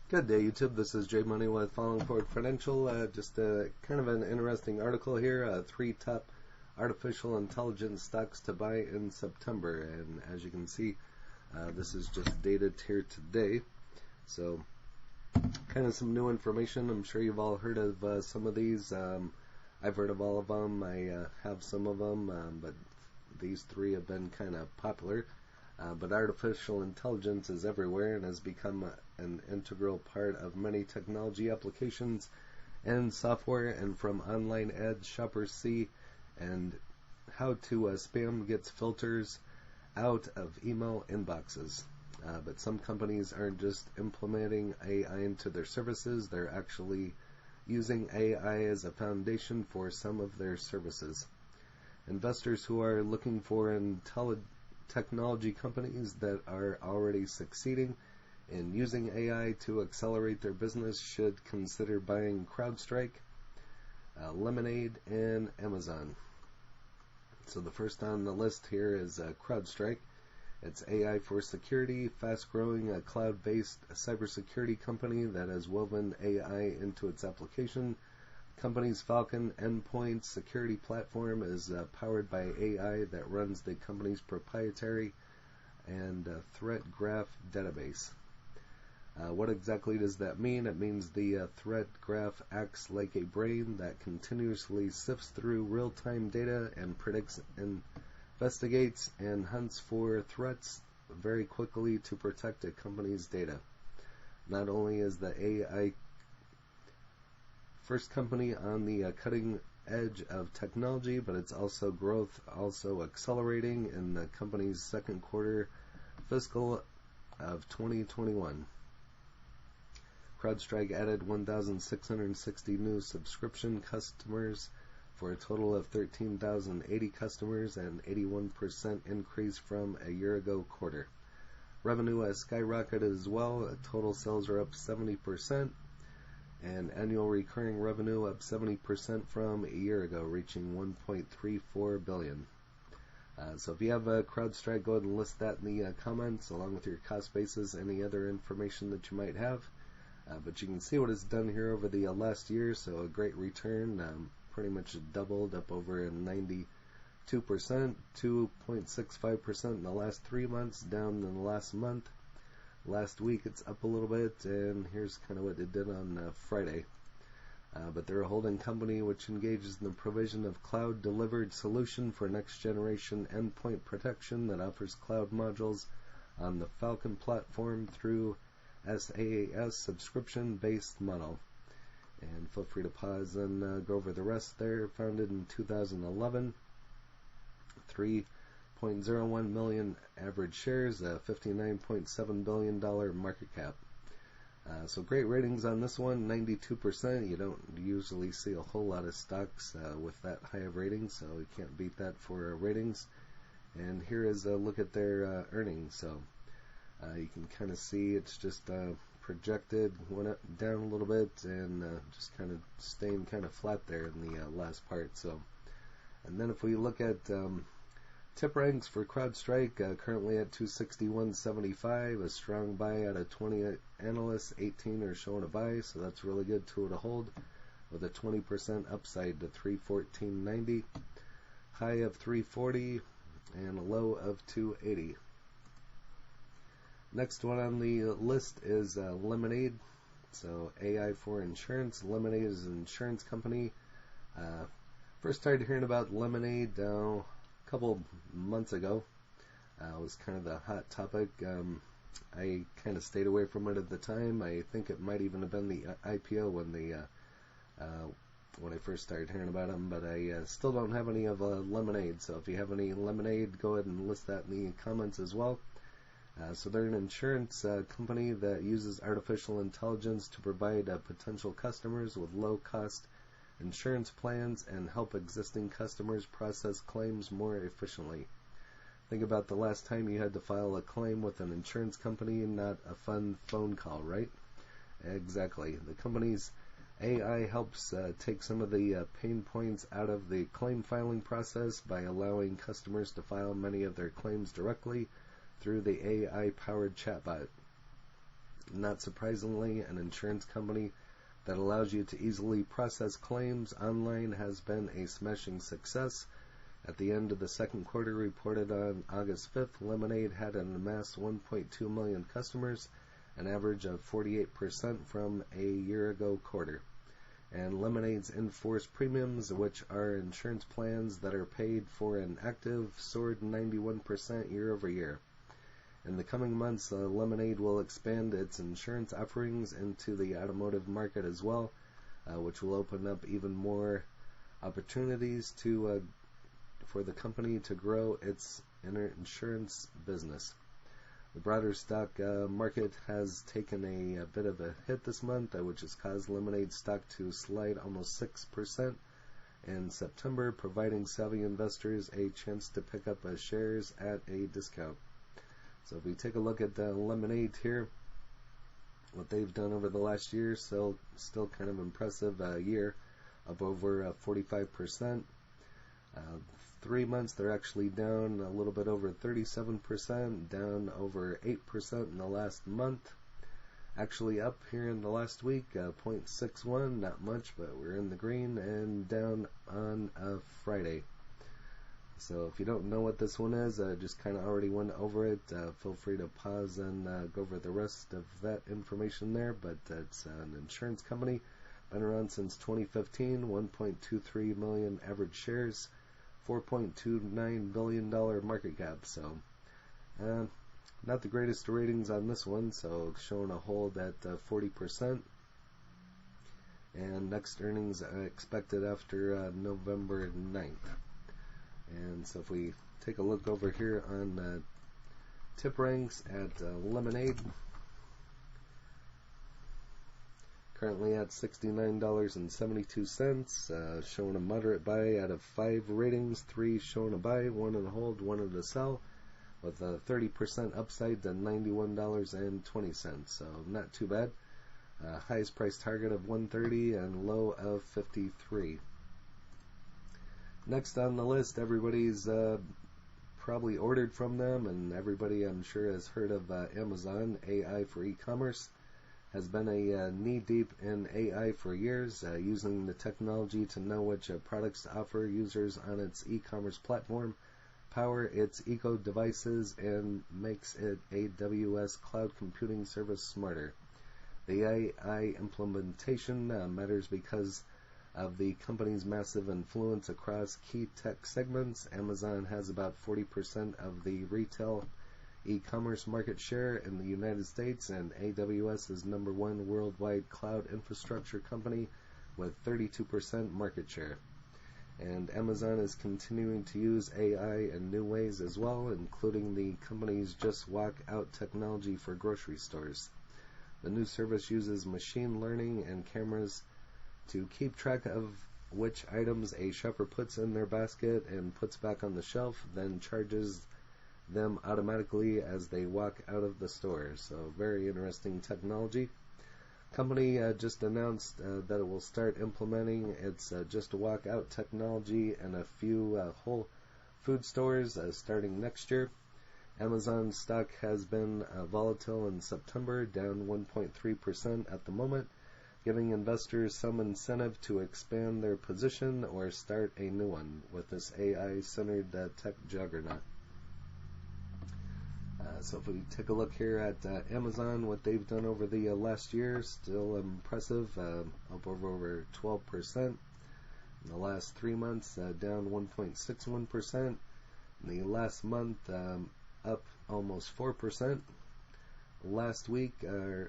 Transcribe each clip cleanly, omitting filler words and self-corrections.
Good day, YouTube. This is Jay Money with Crowdstrike Financial. Just kind of an interesting article here. 3 top artificial intelligence stocks to buy in September. And as you can see, this is just dated here today. So, kind of some new information. I'm sure you've all heard of some of these. I've heard of all of them. I have some of them, but these 3 have been kind of popular. But artificial intelligence is everywhere and has become an integral part of many technology applications and software. And from online ads shoppers see and how to spam gets filters out of email inboxes. But some companies aren't just implementing AI into their services, they're actually using AI as a foundation for some of their services. Investors who are looking for technology companies that are already succeeding in using AI to accelerate their business should consider buying Crowdstrike, LMND, and Amazon. So the first on the list here is Crowdstrike. It's AI for security, fast-growing, cloud-based cybersecurity company that has woven AI into its application. Company's Falcon endpoint security platform is powered by AI that runs the company's proprietary and threat graph database. What exactly does that mean? It means the threat graph acts like a brain that continuously sifts through real-time data and predicts, investigates, and hunts for threats very quickly to protect a company's data. Not only is the AI first company on the cutting edge of technology, but its growth also accelerating in the company's second quarter fiscal of 2021. Crowdstrike added 1,660 new subscription customers for a total of 13,080 customers, and 81% increase from a year ago quarter. Revenue has skyrocketed as well. Total sales are up 70%. And annual recurring revenue up 70% from a year ago, reaching $1.34 billion. So if you have a Crowdstrike, go ahead and list that in the comments, along with your cost basis, any other information that you might have. But you can see what it's done here over the last year, so a great return, pretty much doubled, up over 92%, 2.65% in the last 3 months, down in the last month. Last week it's up a little bit, and here's kind of what it did on Friday. But they're a holding company which engages in the provision of cloud-delivered solution for next-generation endpoint protection that offers cloud modules on the Falcon platform through SaaS subscription-based model. And feel free to pause and go over the rest there. Founded in 2011, 3.01 million average shares, $59.7 billion market cap. So great ratings on this one, 92%. You don't usually see a whole lot of stocks with that high of ratings, so you can't beat that for ratings. And here is a look at their earnings. So you can kind of see it's just projected, went up, down a little bit, and just kind of staying kind of flat there in the last part. So, and then if we look at tip ranks for Crowdstrike, currently at 261.75, a strong buy out of 20 analysts, 18 are showing a buy, so that's really good to hold, with a 20% upside to 314.90, high of 340, and a low of 280. Next one on the list is LMND. So AI for insurance. LMND is an insurance company. First started hearing about LMND a couple months ago. It was kind of the hot topic. I kind of stayed away from it at the time. I think it might even have been the IPO when I first started hearing about them, but I still don't have any of LMND. So if you have any LMND, go ahead and list that in the comments as well. So they're an insurance company that uses artificial intelligence to provide potential customers with low-cost insurance plans and help existing customers process claims more efficiently. Think about the last time you had to file a claim with an insurance company and not a fun phone call, right? Exactly. The company's AI helps take some of the pain points out of the claim filing process by allowing customers to file many of their claims directly through the AI-powered chatbot. Not surprisingly, an insurance company that allows you to easily process claims online has been a smashing success. At the end of the second quarter, reported on August 5th, Lemonade had an amassed 1.2 million customers, an average of 48% from a year ago quarter. And Lemonade's in-force premiums, which are insurance plans that are paid for and active, soared 91% year over year. In the coming months, Lemonade will expand its insurance offerings into the automotive market as well, which will open up even more opportunities for the company to grow its insurance business. The broader stock market has taken a bit of a hit this month, which has caused Lemonade stock to slide almost 6% in September, providing savvy investors a chance to pick up shares at a discount. So if we take a look at Lemonade here, what they've done over the last year, still kind of impressive year, up over 45%. 3 months, they're actually down a little bit over 37%, down over 8% in the last month. Actually up here in the last week, 0.61, not much, but we're in the green, and down on Friday. So if you don't know what this one is, just kind of already went over it. Feel free to pause and go over the rest of that information there. But it's an insurance company, been around since 2015, 1.23 million average shares, $4.29 billion market cap. So not the greatest ratings on this one, so showing a hold at 40%. And next earnings expected after November 9th. And so if we take a look over here on tip ranks at Lemonade, currently at $69.72, showing a moderate buy out of 5 ratings, 3 showing a buy, 1 in a hold, 1 in a sell, with a 30% upside to $91.20, so not too bad. Highest price target of $130 and low of $53. Next on the list, everybody's probably ordered from them, and everybody I'm sure has heard of Amazon. AI for e-commerce has been a knee-deep in AI for years, using the technology to know which products to offer users on its e-commerce platform, power its eco devices, and makes it AWS cloud computing service smarter. The AI implementation matters because of the company's massive influence across key tech segments. Amazon has about 40% of the retail e-commerce market share in the United States, and AWS is #1 worldwide cloud infrastructure company with 32% market share. And Amazon is continuing to use AI in new ways as well, including the company's Just Walk Out technology for grocery stores. The new service uses machine learning and cameras to keep track of which items a shopper puts in their basket and puts back on the shelf, then charges them automatically as they walk out of the store. So very interesting technology. Company just announced that it will start implementing its Just Walk Out technology in a few Whole Food stores starting next year. Amazon stock has been volatile in September, down 1.3% at the moment, giving investors some incentive to expand their position or start a new one with this AI-centered tech juggernaut. So if we take a look here at Amazon, what they've done over the last year, still impressive, up over 12%. In the last 3 months, down 1.61%. In the last month, up almost 4%. Last week,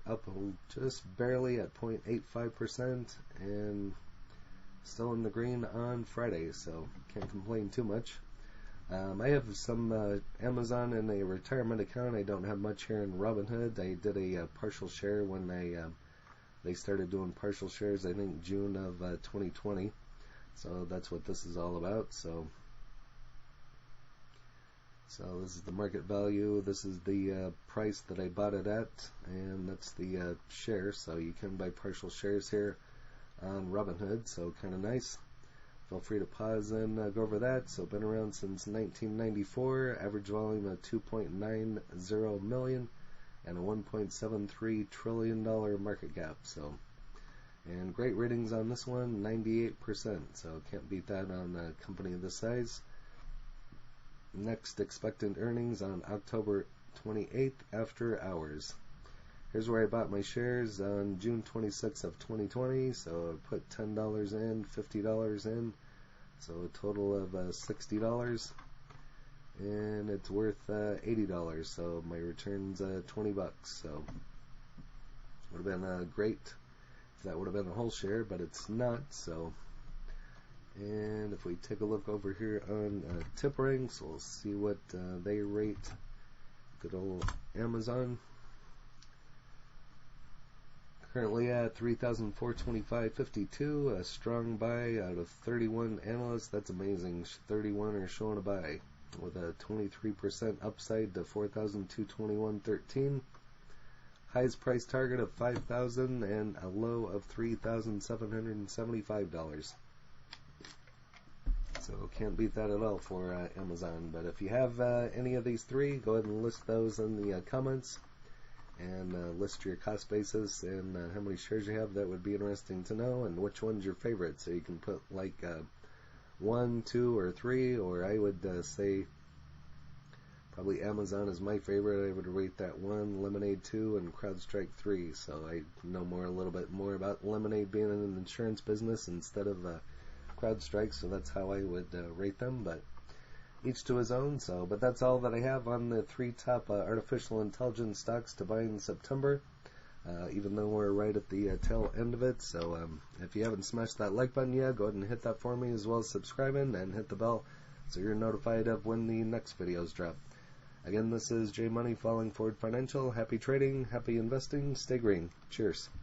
up just barely at 0.85%, and still in the green on Friday, so can't complain too much. I have some Amazon in a retirement account. I don't have much here in Robinhood. I did a partial share when they started doing partial shares, I think June of 2020. So that's what this is all about. So this is the market value. This is the price that I bought it at, and that's the share. So you can buy partial shares here on Robinhood. So kind of nice. Feel free to pause and go over that. So been around since 1994. Average volume of 2.90 million. and a $1.73 trillion market cap. So, and great ratings on this one, 98%. So can't beat that on a company of this size. Next, expected earnings on October 28th after hours. Here's where I bought my shares on June 26th of 2020. So I put $10 in, $50 in, so a total of $60, and it's worth $80. So my return's $20. So would have been great if that would have been a whole share, but it's not. So, and if we take a look over here on TipRanks, we'll see what they rate good old Amazon. Currently at 3,425.52, a strong buy out of 31 analysts. That's amazing. 31 are showing a buy with a 23% upside to 4,221.13. Highest price target of $5,000 and a low of $3,775. So can't beat that at all for Amazon. But if you have any of these three, go ahead and list those in the comments. And list your cost basis and how many shares you have. That would be interesting to know, and which one's your favorite. So you can put like 1, 2, or 3, or I would say probably Amazon is my favorite. I would rate that 1, Lemonade 2, and Crowdstrike 3. So I know a little bit more about Lemonade being in an insurance business instead of Crowdstrike, so that's how I would rate them. But each to his own. So, but that's all that I have on the 3 top artificial intelligence stocks to buy in September, even though we're right at the tail end of it. So if you haven't smashed that like button yet, go ahead and hit that for me, as well as subscribing and hit the bell so you're notified of when the next videos drop. Again, this is J Money Falling Forward Financial. Happy trading, happy investing, stay green. Cheers.